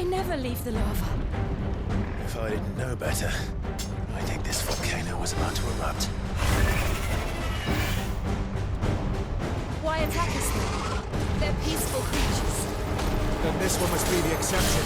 They never leave the lava. If I didn't know better, I think this volcano was about to erupt. Why attack us then? They're peaceful creatures. Then this one must be the exception.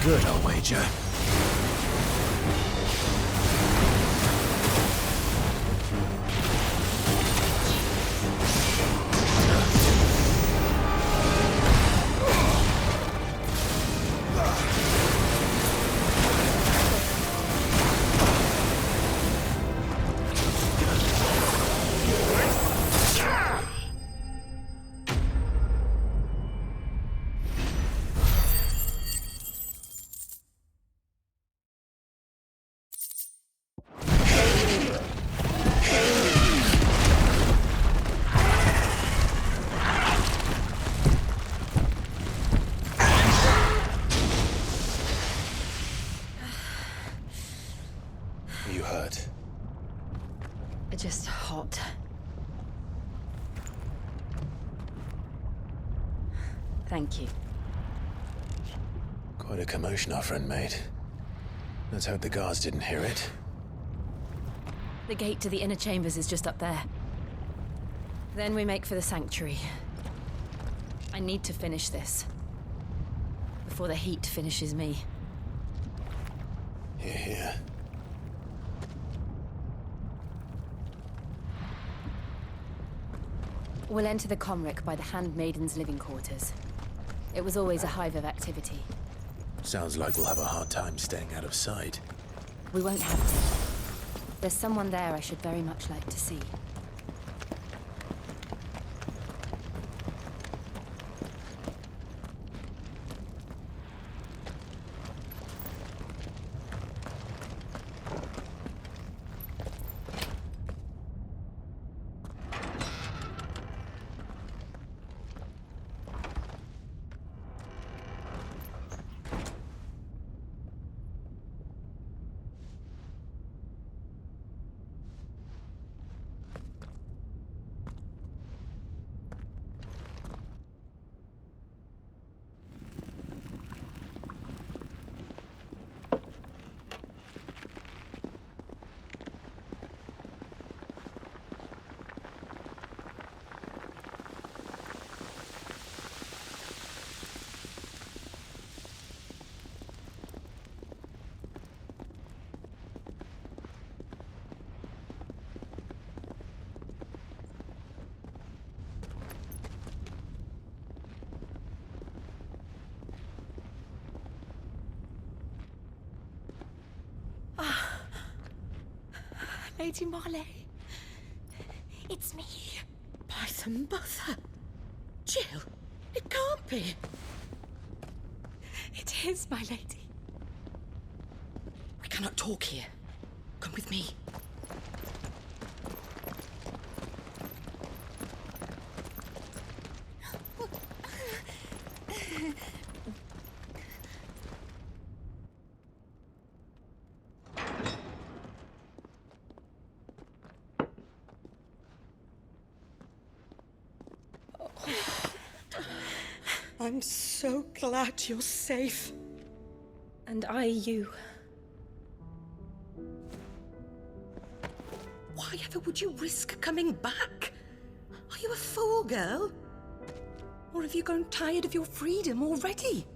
Good, I'll wager. You hurt? Just hot. Thank you. Quite a commotion our friend made. Let's hope the guards didn't hear it. The gate to the inner chambers is just up there. Then we make for the sanctuary. I need to finish this. Before the heat finishes me. Hear, hear. We'll enter the Comric by the Handmaiden's living quarters. It was always a hive of activity. Sounds like we'll have a hard time staying out of sight. We won't have to. There's someone there I should very much like to see. Lady Marley, it's me. By the mother. Jill, it can't be. It is, my lady. We cannot talk here. Come with me. I'm so glad you're safe. And I you. Why ever would you risk coming back? Are you a fool, girl? Or have you grown tired of your freedom already?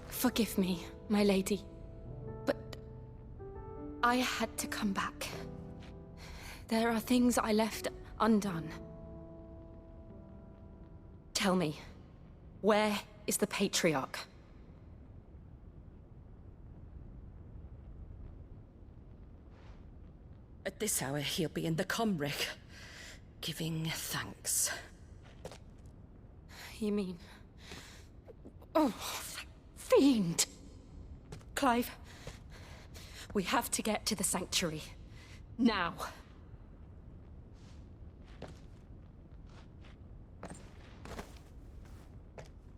Forgive me, my lady, but I had to come back. There are things I left undone. Tell me, where is the Patriarch? At this hour, he'll be in the Comric, giving thanks. You mean... Oh, fiend! Clive, we have to get to the Sanctuary. Now.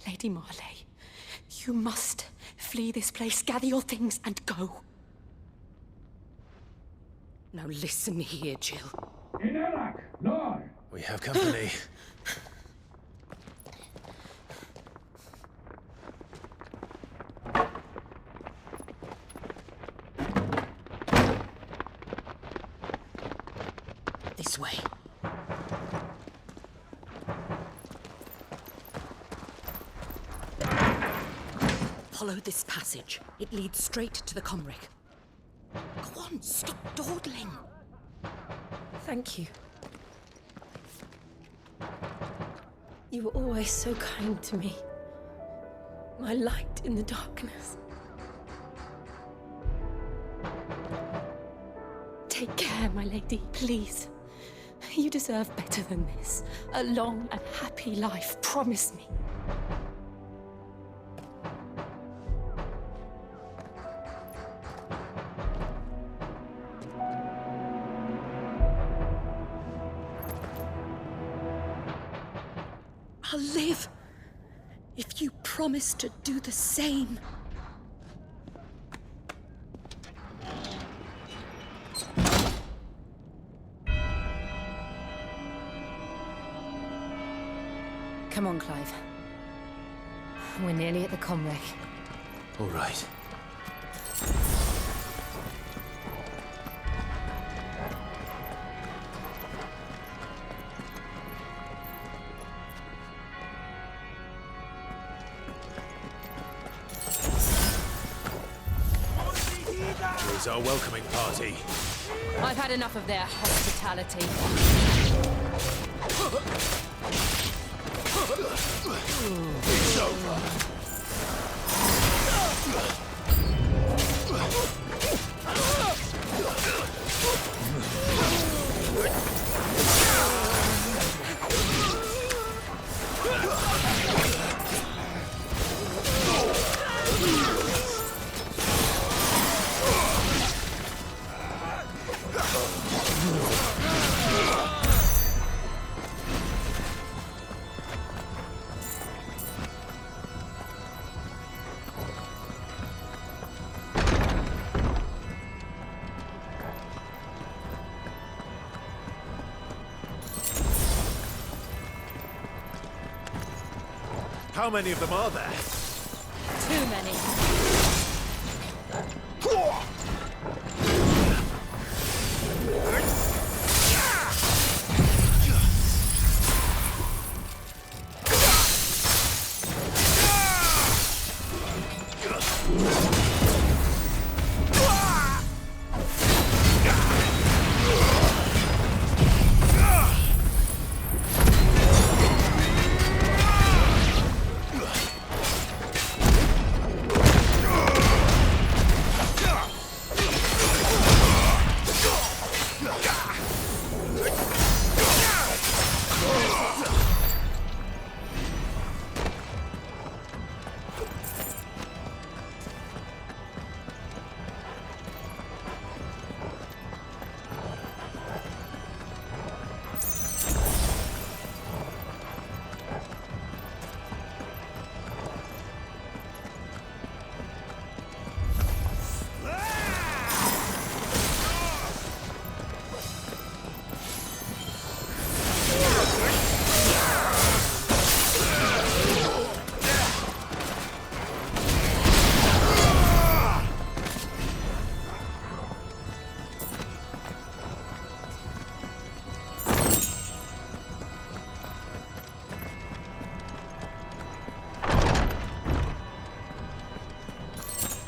Lady Marley, you must flee this place, gather your things, and go. Now listen here, Jill. In Iraq, Lord! We have company. This way. Follow this passage. It leads straight to the Comric. Go on, stop dawdling. Thank you. You were always so kind to me. My light in the darkness. Take care, my lady, please. You deserve better than this. A long and happy life, promise me. I'll live if you promise to do the same. Come on, Clive. We're nearly at the Comric. All right. Here's our welcoming party. I've had enough of their hospitality. It's over. How many of them are there? Too many.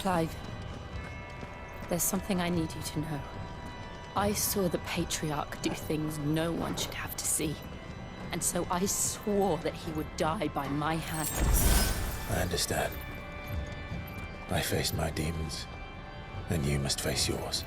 Clive, there's something I need you to know. I saw the Patriarch do things no one should have to see. And so I swore that he would die by my hand. I understand. I faced my demons, and you must face yours.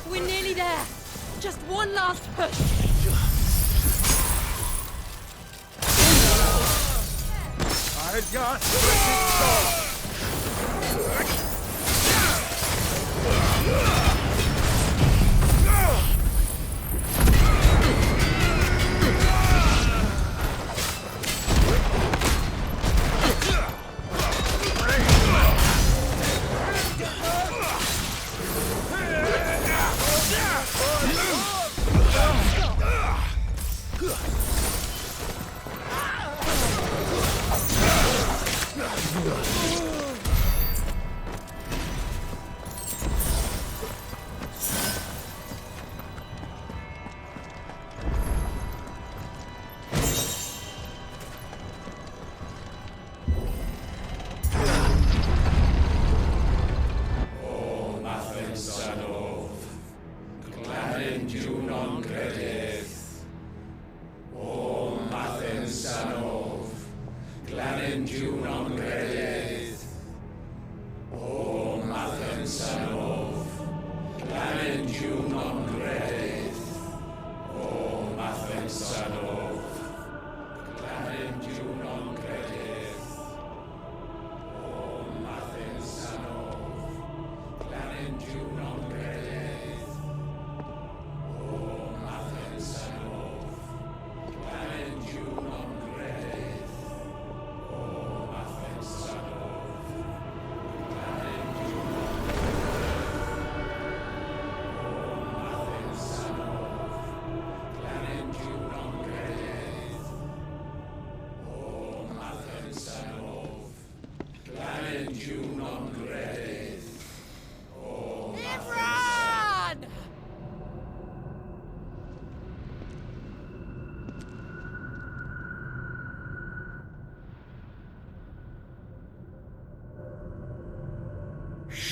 We're nearly there! Just one last push! I got it.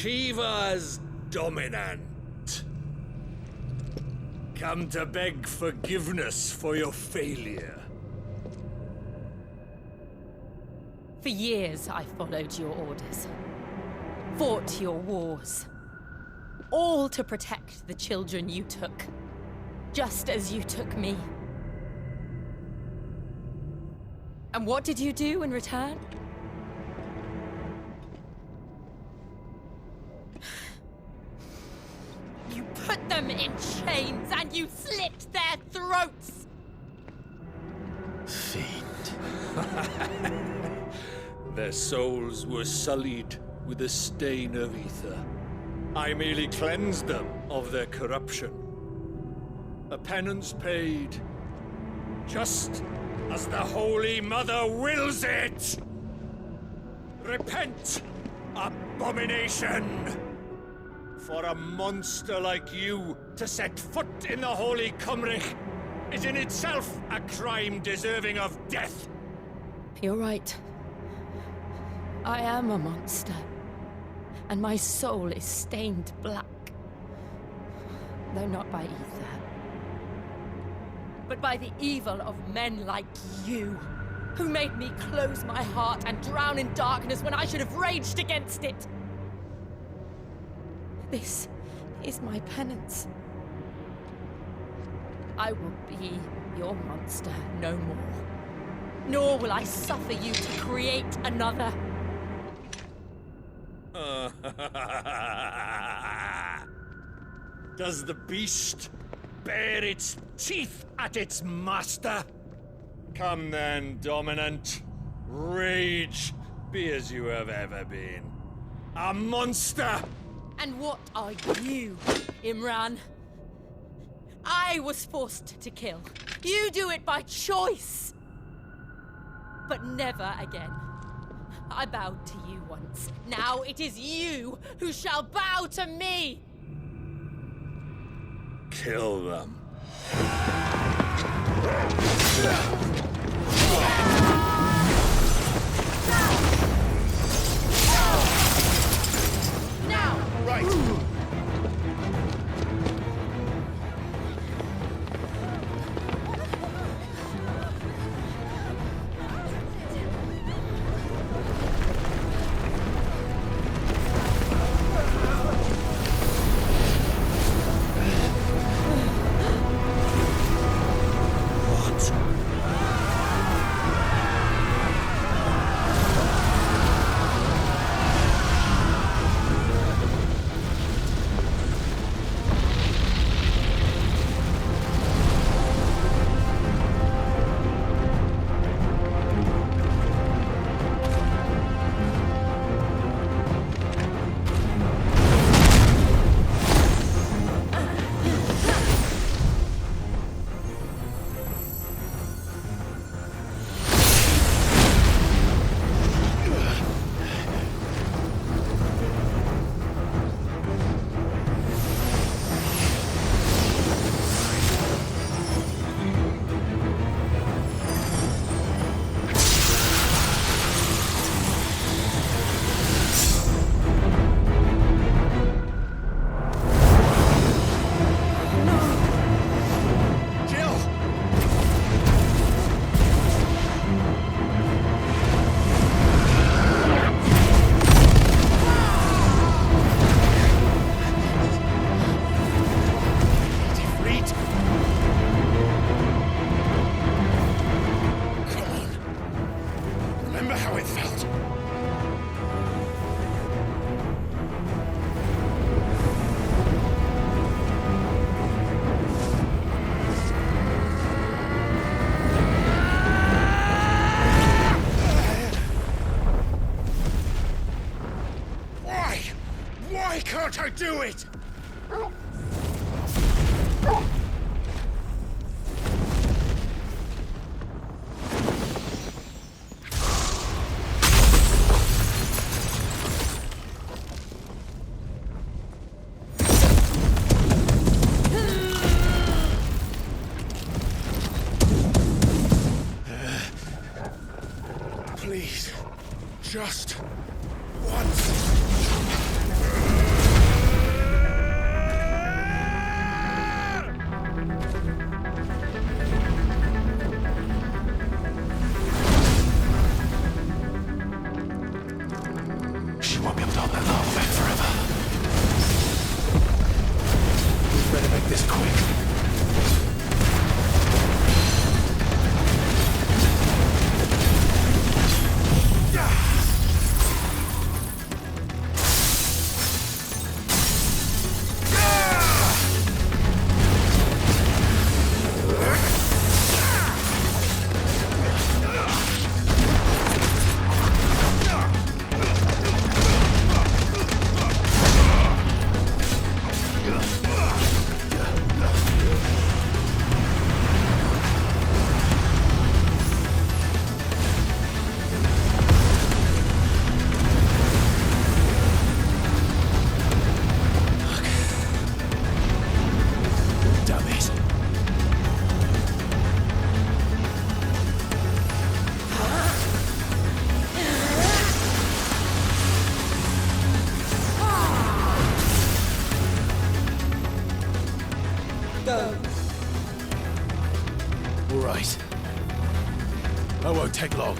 Shiva's dominant. Come to beg forgiveness for your failure. For years, I followed your orders. Fought your wars. All to protect the children you took. Just as you took me. And what did you do in return? You put them in chains and you slit their throats! Fiend. Their souls were sullied with the stain of ether. I merely cleansed them of their corruption. A penance paid, just as the Holy Mother wills it! Repent, abomination! For a monster like you to set foot in the Holy Cymric is in itself a crime deserving of death. You're right. I am a monster. And my soul is stained black. Though not by ether. But by the evil of men like you, who made me close my heart and drown in darkness when I should have raged against it. This is my penance. I will be your monster no more. Nor will I suffer you to create another. Does the beast bare its teeth at its master? Come then, dominant. Rage Be as you have ever been. A monster! And what are you, Imran? I was forced to kill. You do it by choice. But never again. I bowed to you once. Now it is you who shall bow to me! Kill them. Now! Right! Can't I do it? Please, just once. She won't be able to hold that lava back forever. We better make this quick. All right. I won't take long.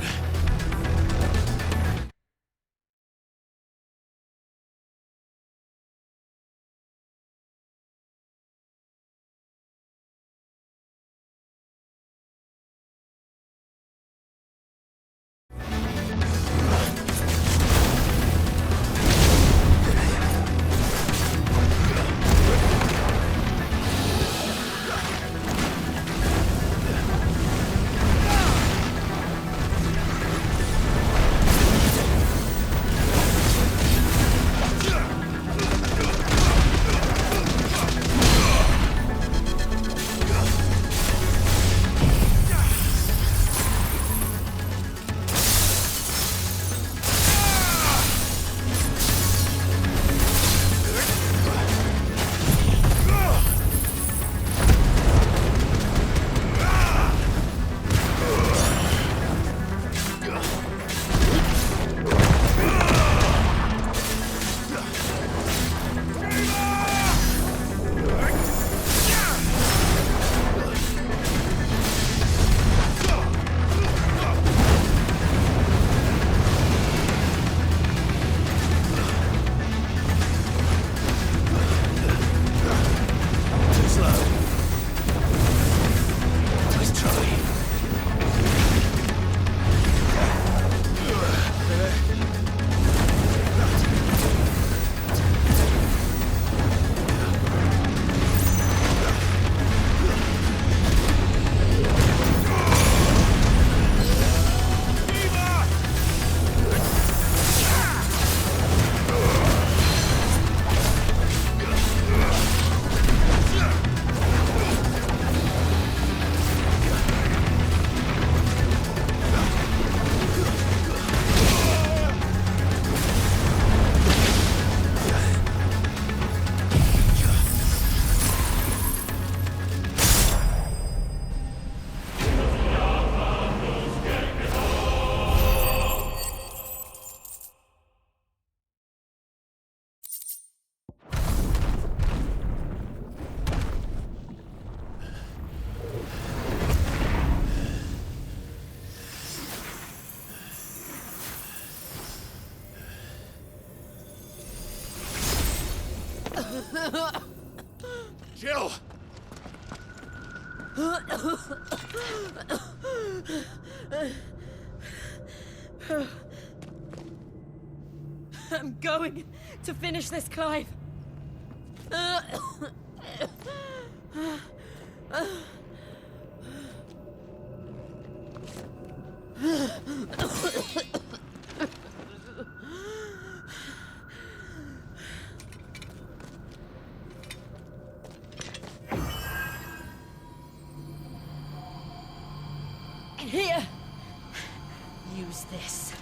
Jill! I'm going to finish this, Clive. Here! Use this.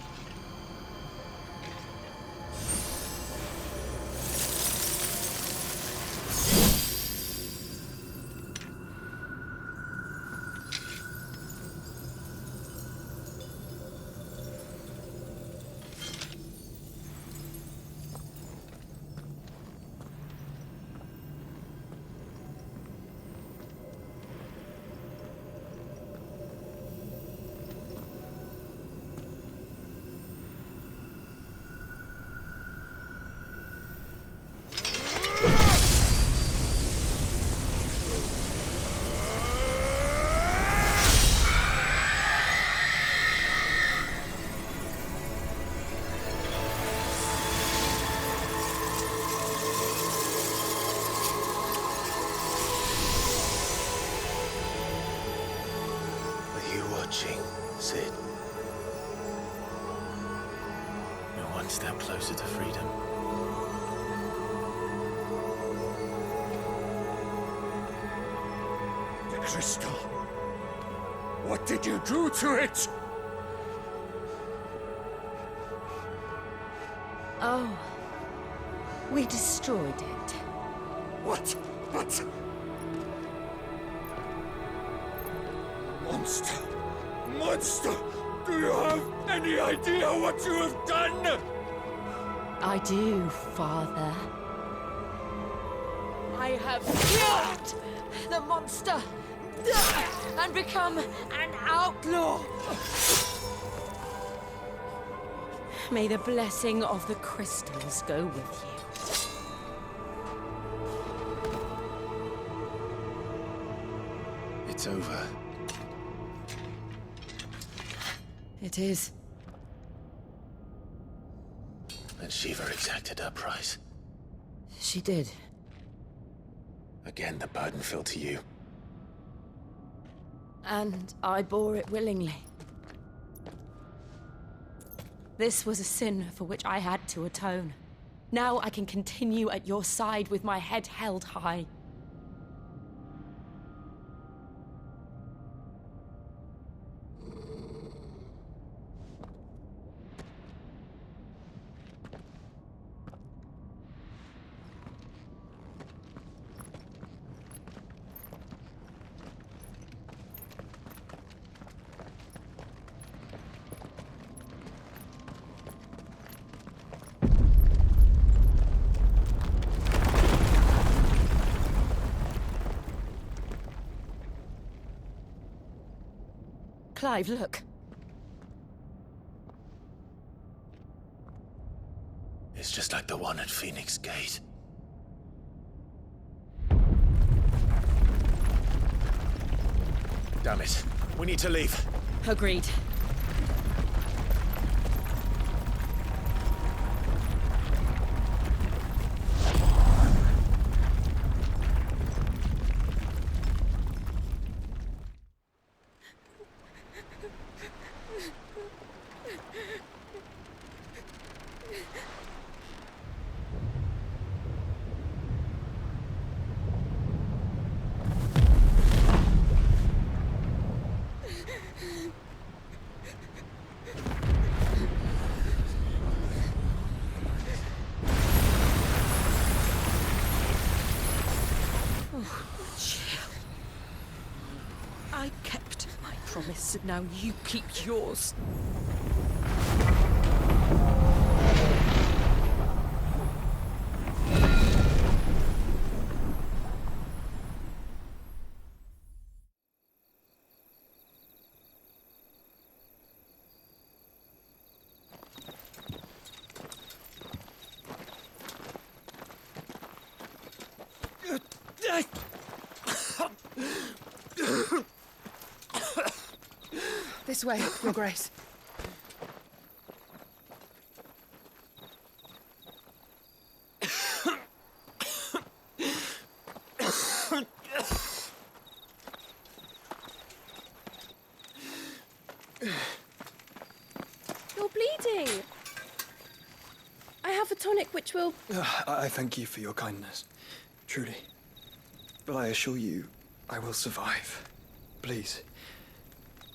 Are you watching, Sid? You're one step closer to freedom. The crystal. What did you do to it? Oh. We destroyed it. What? But... Monster! Monster! Do you have any idea what you have done? I do, Father. I have killed the monster and become an outlaw. May the blessing of the crystals go with you. It's over. It is. And Shiva exacted her price. She did. Again, the burden fell to you. And I bore it willingly. This was a sin for which I had to atone. Now I can continue at your side with my head held high. Clive, look. It's just like the one at Phoenix Gate. Damn it. We need to leave. Agreed. I kept my promise, and now you keep yours. This way, Your Grace. You're bleeding. I have a tonic which will... I thank you for your kindness, truly. But I assure you, I will survive. Please,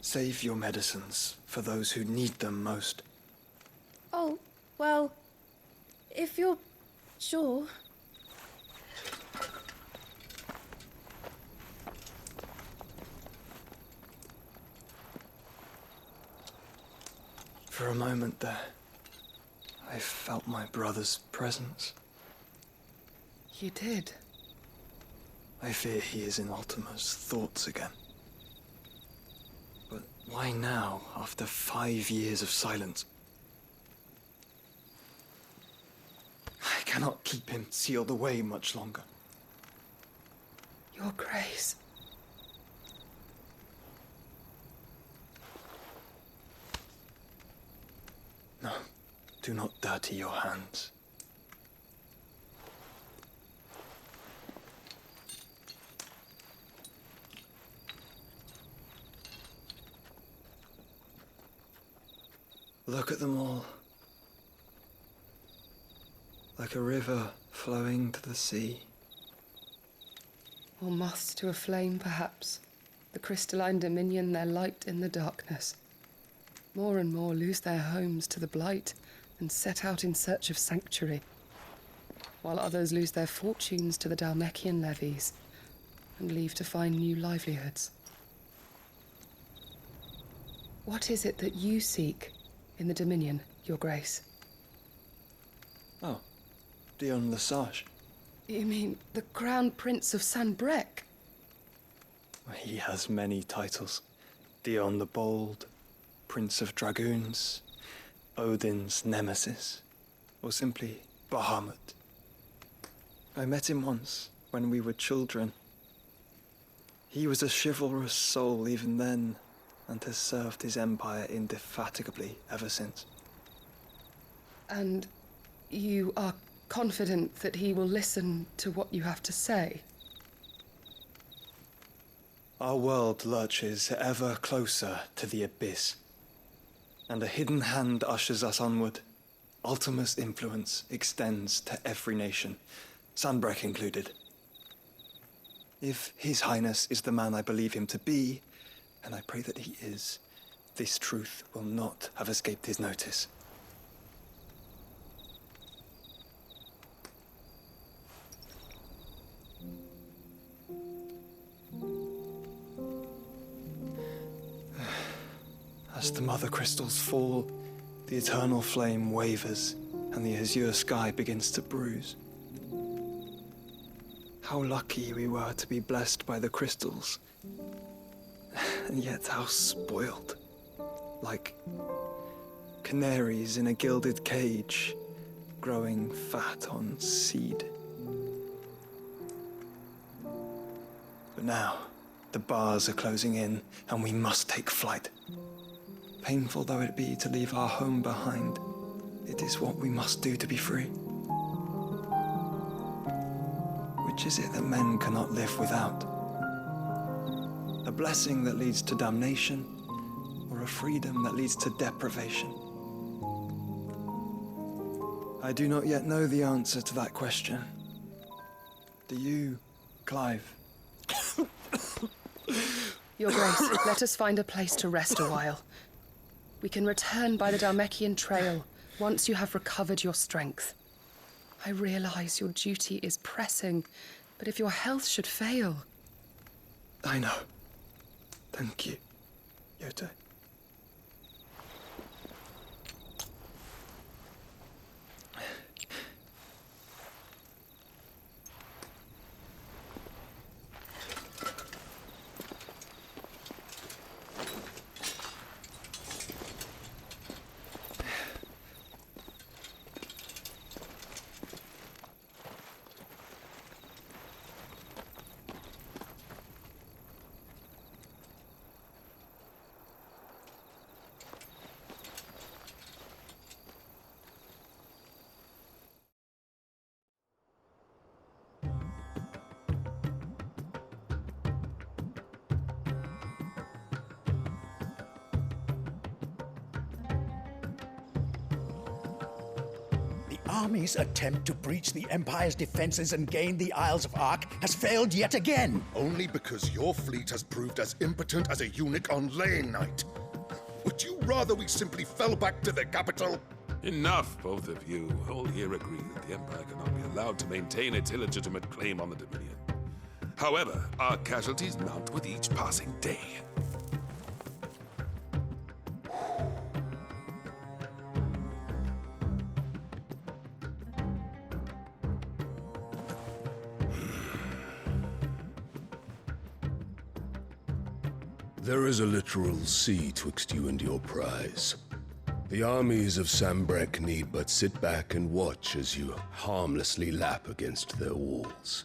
save your medicines for those who need them most. Oh, well, if you're sure... For a moment there, I felt my brother's presence. You did. I fear he is in Ultima's thoughts again. But why now, after 5 years of silence? I cannot keep him sealed away much longer. Your Grace. No, do not dirty your hands. Look at them all. Like a river flowing to the sea. Or moths to a flame, perhaps. The crystalline dominion their light in the darkness. More and more lose their homes to the blight and set out in search of sanctuary, while others lose their fortunes to the Dhalmekian levies and leave to find new livelihoods. What is it that you seek in the Dominion, Your Grace? Oh, Dion Lesage. You mean the Crown Prince of Sanbrec? He has many titles. Dion the Bold, Prince of Dragoons, Odin's Nemesis, or simply Bahamut. I met him once, when we were children. He was a chivalrous soul even then, and has served his empire indefatigably ever since. And you are confident that he will listen to what you have to say? Our world lurches ever closer to the abyss, and a hidden hand ushers us onward. Ultima's influence extends to every nation, Sanbrec included. If His Highness is the man I believe him to be, and I pray that he is, this truth will not have escaped his notice. As the mother crystals fall, the eternal flame wavers, and the azure sky begins to bruise. How lucky we were to be blessed by the crystals, and yet how spoiled. Like canaries in a gilded cage, growing fat on seed. But now, the bars are closing in, and we must take flight. Painful though it be to leave our home behind, it is what we must do to be free. Which is it that men cannot live without? A blessing that leads to damnation, or a freedom that leads to deprivation? I do not yet know the answer to that question. Do you, Clive? Your Grace, let us find a place to rest a while. We can return by the Dhalmekian trail once you have recovered your strength. I realize your duty is pressing, but if your health should fail... I know. Thank you, Yote. army's attempt to breach the Empire's defenses and gain the Isles of Ark has failed yet again. Only because your fleet has proved as impotent as a eunuch on laying night. Would you rather we simply fell back to the capital? Enough, both of you. All here agree that the Empire cannot be allowed to maintain its illegitimate claim on the Dominion. However, our casualties mount with each passing day. There is a literal sea twixt you and your prize. The armies of Sambrek need but sit back and watch as you harmlessly lap against their walls.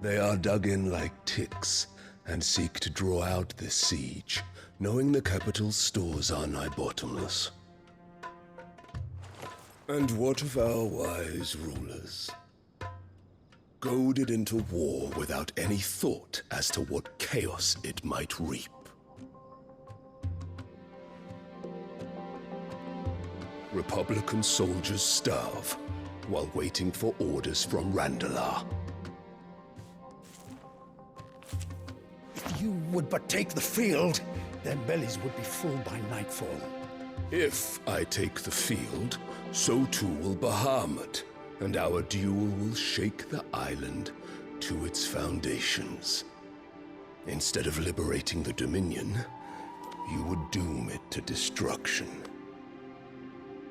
They are dug in like ticks and seek to draw out this siege, knowing the capital's stores are nigh bottomless. And what of our wise rulers? Goaded into war without any thought as to what chaos it might reap. Republican soldiers starve while waiting for orders from Randalar. If you would but take the field, their bellies would be full by nightfall. If I take the field, so too will Bahamut, and our duel will shake the island to its foundations. Instead of liberating the Dominion, you would doom it to destruction.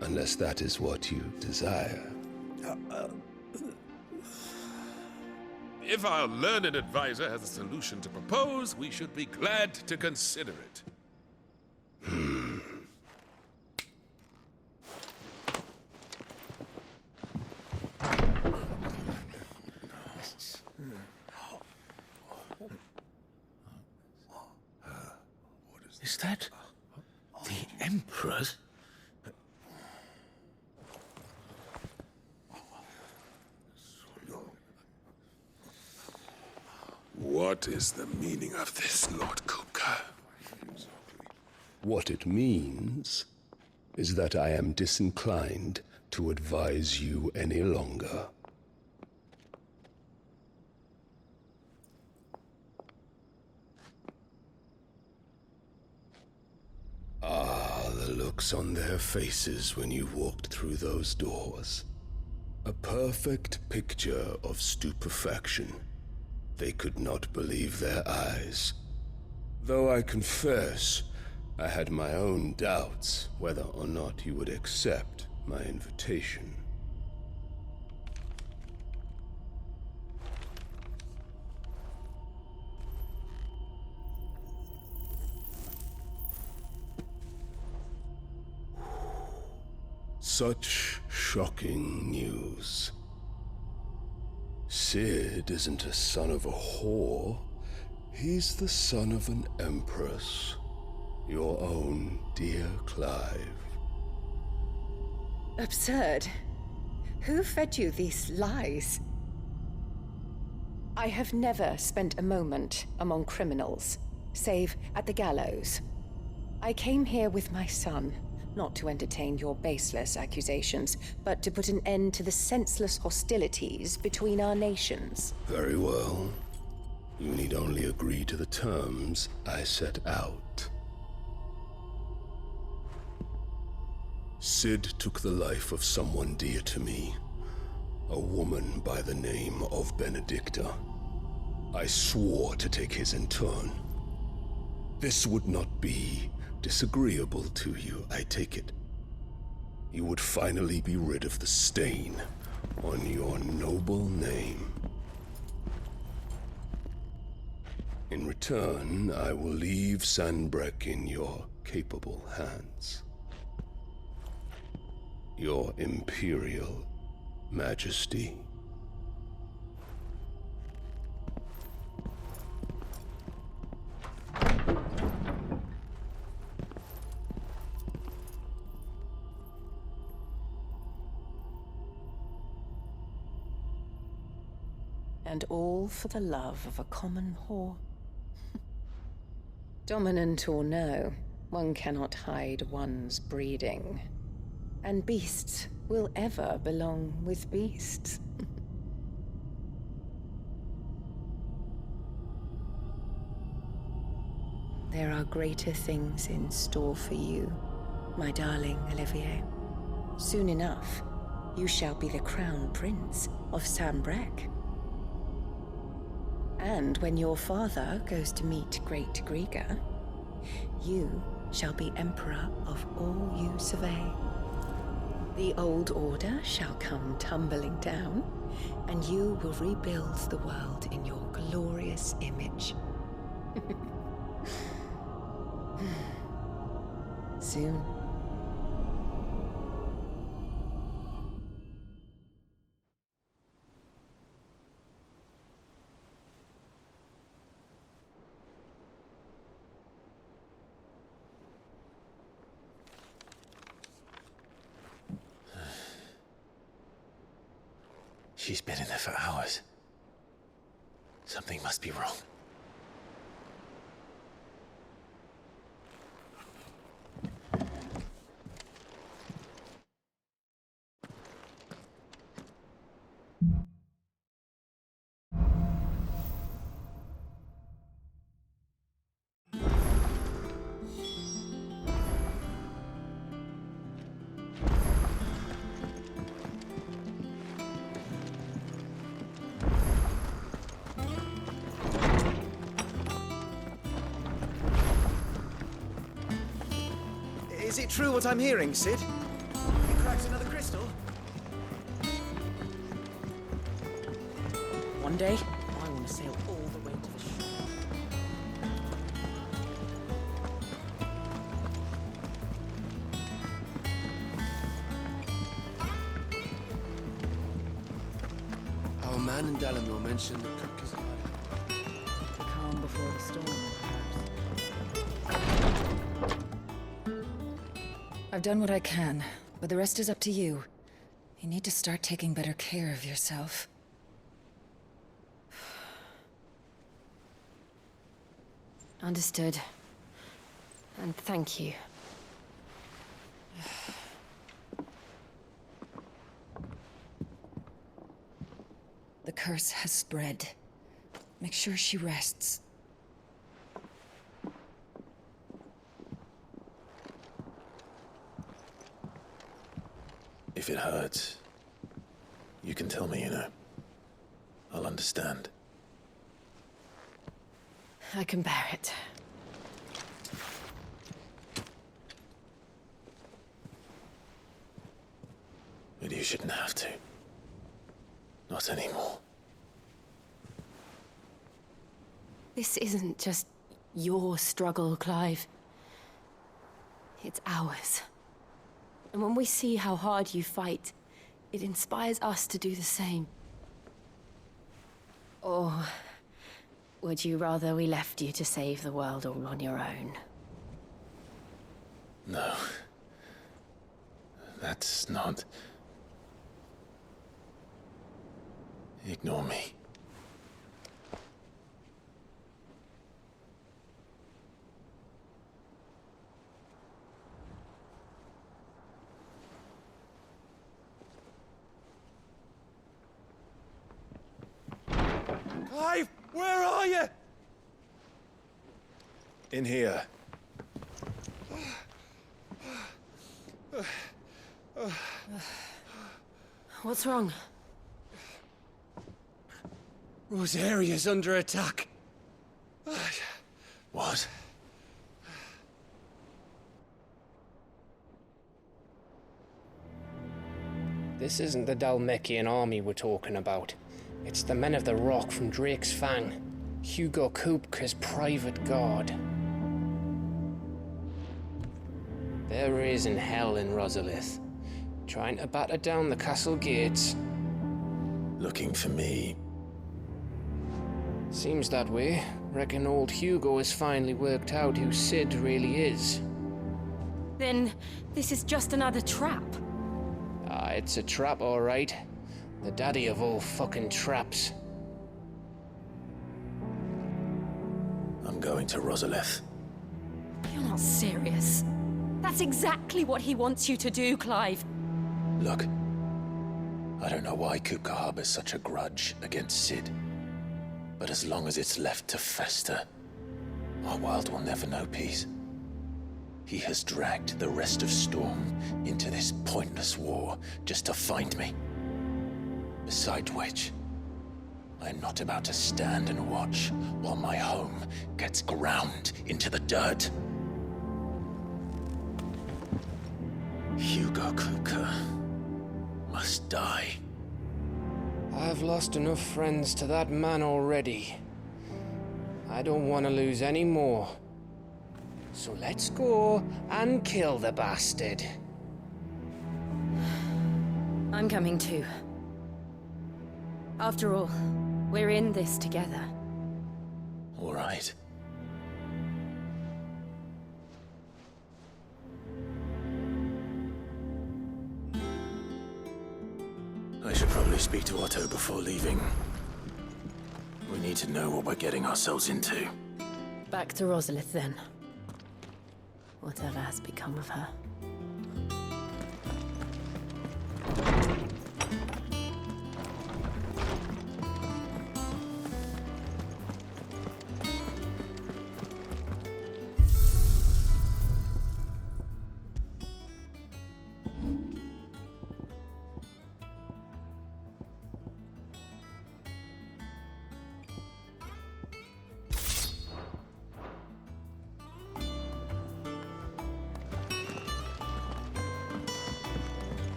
Unless that is what you desire. If our learned advisor has a solution to propose, we should be glad to consider it. Is that the Emperor's? What is the meaning of this, Lord Kupka? What it means is that I am disinclined to advise you any longer. Ah, the looks on their faces when you walked through those doors. A perfect picture of stupefaction. They could not believe their eyes. Though I confess, I had my own doubts whether or not you would accept my invitation. Such shocking news. Sid isn't a son of a whore. He's the son of an empress. Your own dear Clive. Absurd. Who fed you these lies? I have never spent a moment among criminals, save at the gallows. I came here with my son, not to entertain your baseless accusations, but to put an end to the senseless hostilities between our nations. Very well. You need only agree to the terms I set out. Sid took the life of someone dear to me, a woman by the name of Benedicta. I swore to take his in turn. This would not be disagreeable to you, I take it. You would finally be rid of the stain on your noble name. In return, I will leave Sanbrek in your capable hands. Your Imperial Majesty. And all for the love of a common whore. Dominant or no, one cannot hide one's breeding. And beasts will ever belong with beasts. There are greater things in store for you, my darling Olivier. Soon enough, you shall be the crown prince of Sambrec. And when your father goes to meet Great Grieger, you shall be emperor of all you survey. The old order shall come tumbling down, and you will rebuild the world in your glorious image. Soon. She's been in there for hours. Something must be wrong. Is it true what I'm hearing, Sid? He cracked another crystal? One day, I want to sail all the way to the shore. Our man in Dalamore mentioned the cook is alive. The calm before the storm, I've done what I can, but the rest is up to you. You need to start taking better care of yourself. Understood. And thank you. The curse has spread. Make sure she rests. If it hurts, you can tell me, you know. I'll understand. I can bear it. But you shouldn't have to. Not anymore. This isn't just your struggle, Clive. It's ours. And when we see how hard you fight, it inspires us to do the same. Or would you rather we left you to save the world all on your own? No. That's not... Ignore me. Clive, where are you? In here. What's wrong? Rosaria's under attack. What? This isn't the Dalmekian army we're talking about. It's the men of the Rock from Drake's Fang. Hugo Kupka's private guard. There is in hell in Rosalith, trying to batter down the castle gates. Looking for me? Seems that way. Reckon old Hugo has finally worked out who Sid really is. Then this is just another trap. Ah, it's a trap, all right. The daddy of all fucking traps. I'm going to Rosalith. You're not serious. That's exactly what he wants you to do, Clive. Look, I don't know why Kupka harbors such a grudge against Cid, but as long as it's left to fester, our world will never know peace. He has dragged the rest of Storm into this pointless war just to find me. Besides which, I am not about to stand and watch while my home gets ground into the dirt. Hugo Kupka must die. I've lost enough friends to that man already. I don't want to lose any more. So let's go and kill the bastard. I'm coming too. After all, we're in this together. All right. I should probably speak to Otto before leaving. We need to know what we're getting ourselves into. Back to Rosalith then. Whatever has become of her.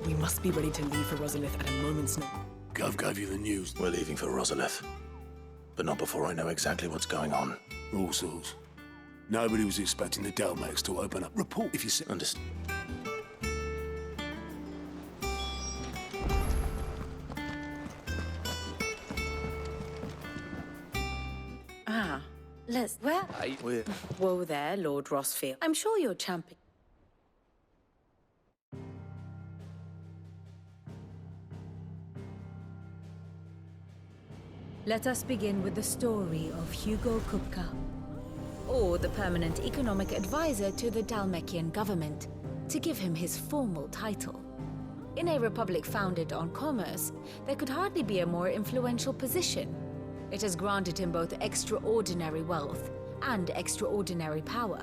We must be ready to leave for Rosalith at a moment's notice. Gov gave you the news. We're leaving for Rosalith. But not before I know exactly what's going on. All sorts. Nobody was expecting the Delmax to open up. Report if you see. Understand. Where? We're... Whoa there, Lord Rossfield. I'm sure you're champion. Let us begin with the story of Hugo Kupka, or the permanent economic advisor to the Dalmekian government, to give him his formal title. In a republic founded on commerce, there could hardly be a more influential position. It has granted him both extraordinary wealth and extraordinary power.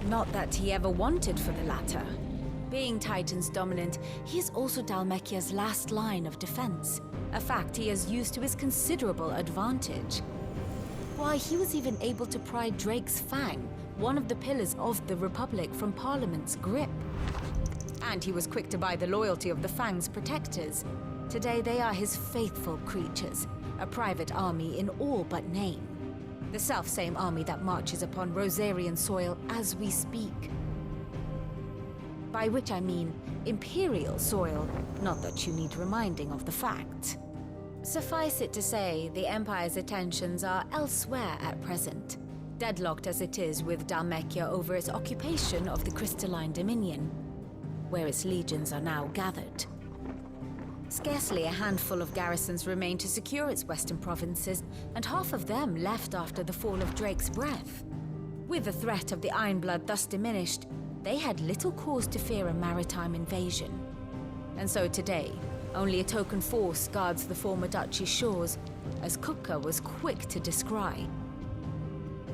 Not that he ever wanted for the latter. Being Titan's dominant, he is also Dalmekia's last line of defense, a fact he has used to his considerable advantage. Why, he was even able to pry Drake's Fang, one of the pillars of the Republic, from Parliament's grip. And he was quick to buy the loyalty of the Fang's protectors. Today they are his faithful creatures, a private army in all but name. The self-same army that marches upon Rosarian soil as we speak. By which I mean Imperial soil, not that you need reminding of the fact. Suffice it to say, the Empire's attentions are elsewhere at present, deadlocked as it is with Dalmekia over its occupation of the Crystalline Dominion, where its legions are now gathered. Scarcely a handful of garrisons remain to secure its western provinces, and half of them left after the fall of Drake's Breath. With the threat of the Ironblood thus diminished, they had little cause to fear a maritime invasion. And so today, only a token force guards the former duchy's shores, as Kupka was quick to descry.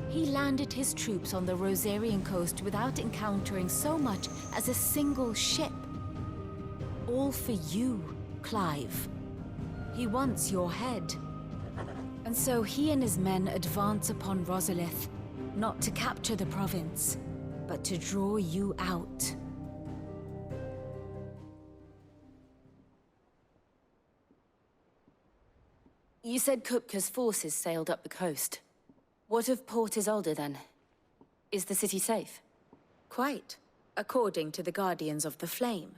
He landed his troops on the Rosarian coast without encountering so much as a single ship. All for you, Clive. He wants your head. And so he and his men advance upon Rosalith, not to capture the province, but to draw you out. You said Kupka's forces sailed up the coast. What of Port Isolde, then? Is the city safe? Quite, according to the Guardians of the Flame.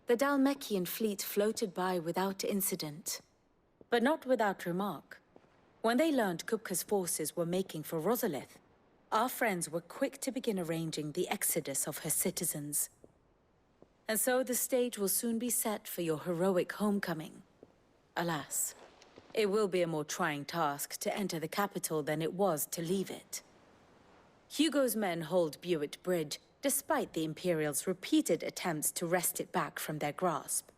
The Dalmekian fleet floated by without incident, but not without remark. When they learned Kupka's forces were making for Rosalith, our friends were quick to begin arranging the exodus of her citizens. And so the stage will soon be set for your heroic homecoming. Alas, it will be a more trying task to enter the capital than it was to leave it. Hugo's men hold Buett Bridge, despite the Imperials' repeated attempts to wrest it back from their grasp.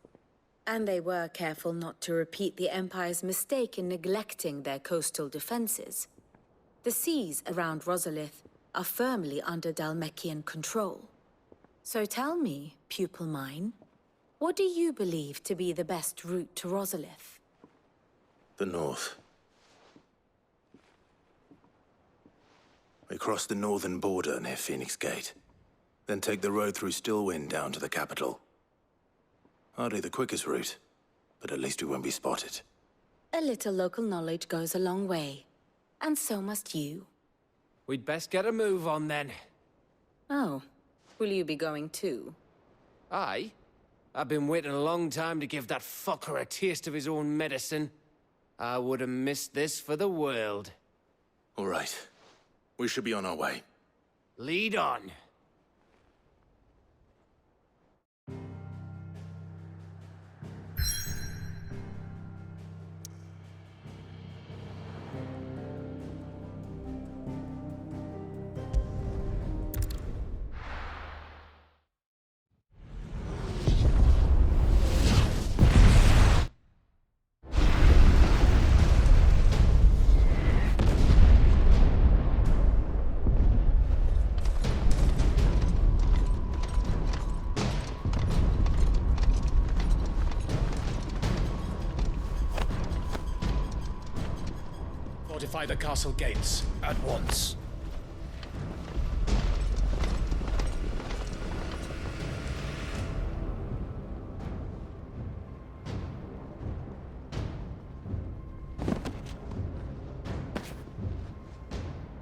And they were careful not to repeat the Empire's mistake in neglecting their coastal defenses. The seas around Rosalith are firmly under Dhalmekian control. So tell me, pupil mine, what do you believe to be the best route to Rosalith? The north. We cross the northern border near Phoenix Gate, then take the road through Stillwind down to the capital. Hardly the quickest route, but at least we won't be spotted. A little local knowledge goes a long way, and so must you. We'd best get a move on then. Oh, will you be going too? Aye. I've been waiting a long time to give that fucker a taste of his own medicine. I would have missed this for the world. All right. We should be on our way. Lead on. Fortify the castle gates, at once.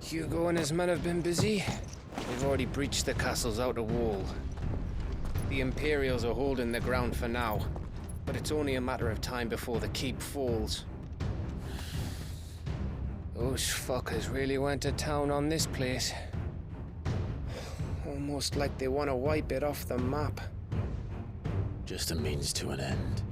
Hugo and his men have been busy. They've already breached the castle's outer wall. The Imperials are holding the ground for now, but it's only a matter of time before the keep falls. Those fuckers really went to town on this place. Almost like they want to wipe it off the map. Just a means to an end.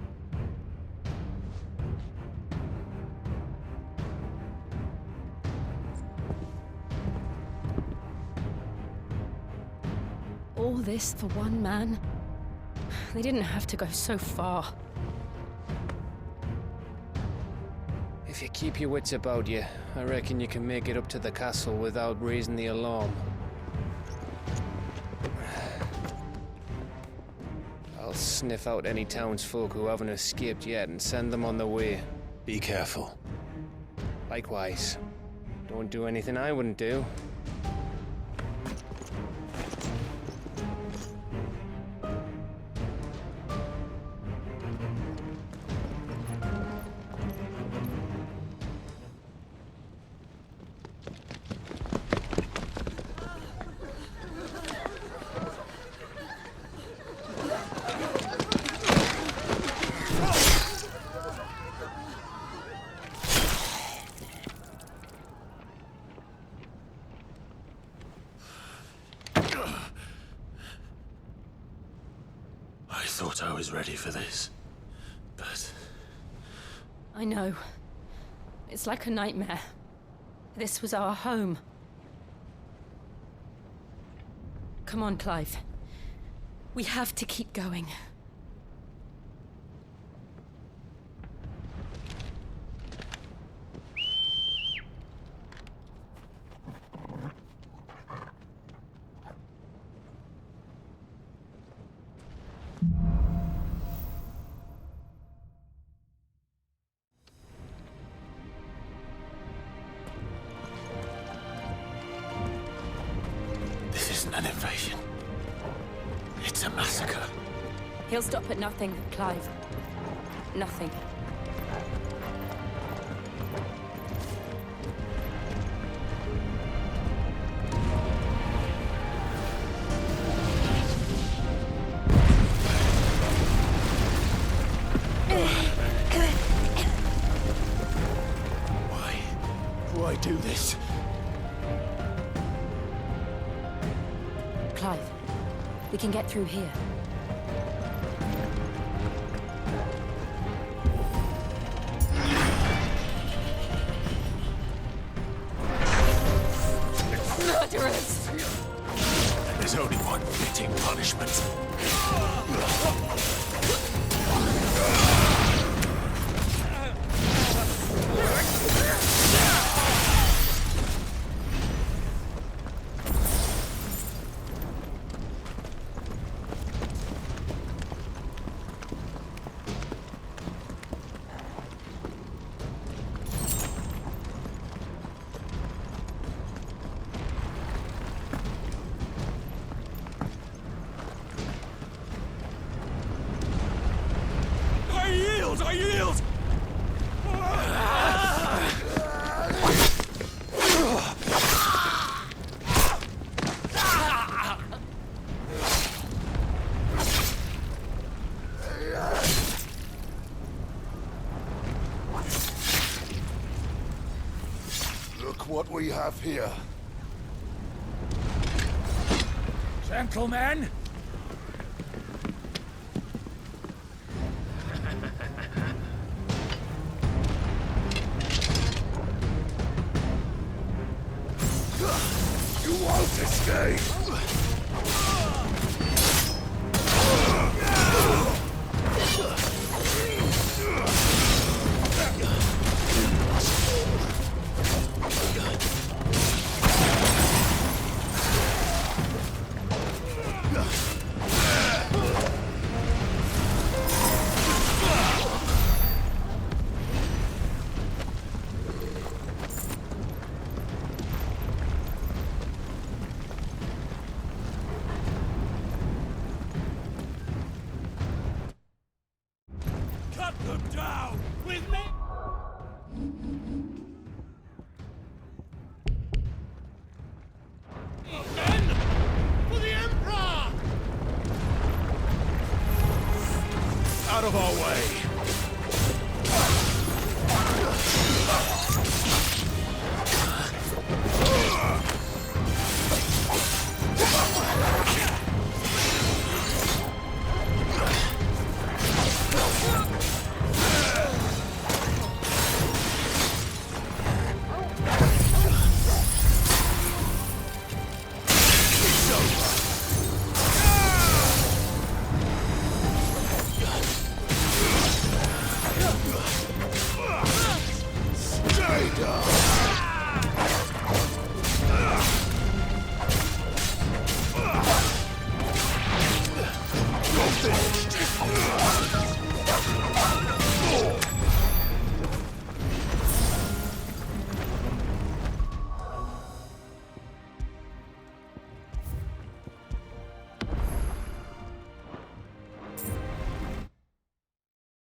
All this for one man? They didn't have to go so far. If you keep your wits about you, I reckon you can make it up to the castle without raising the alarm. I'll sniff out any townsfolk who haven't escaped yet and send them on their way. Be careful. Likewise. Don't do anything I wouldn't do. I thought I was ready for this, but... I know. It's like a nightmare. This was our home. Come on, Clive. We have to keep going. This isn't an invasion. It's a massacre. He'll stop at nothing, Clive. Nothing. Why do this? Clive, we can get through here. murderers! There's only one fitting punishment. I yield! Look what we have here. Gentlemen! You won't escape! Cut them down! With me! Men! For the Emperor! Out of our way!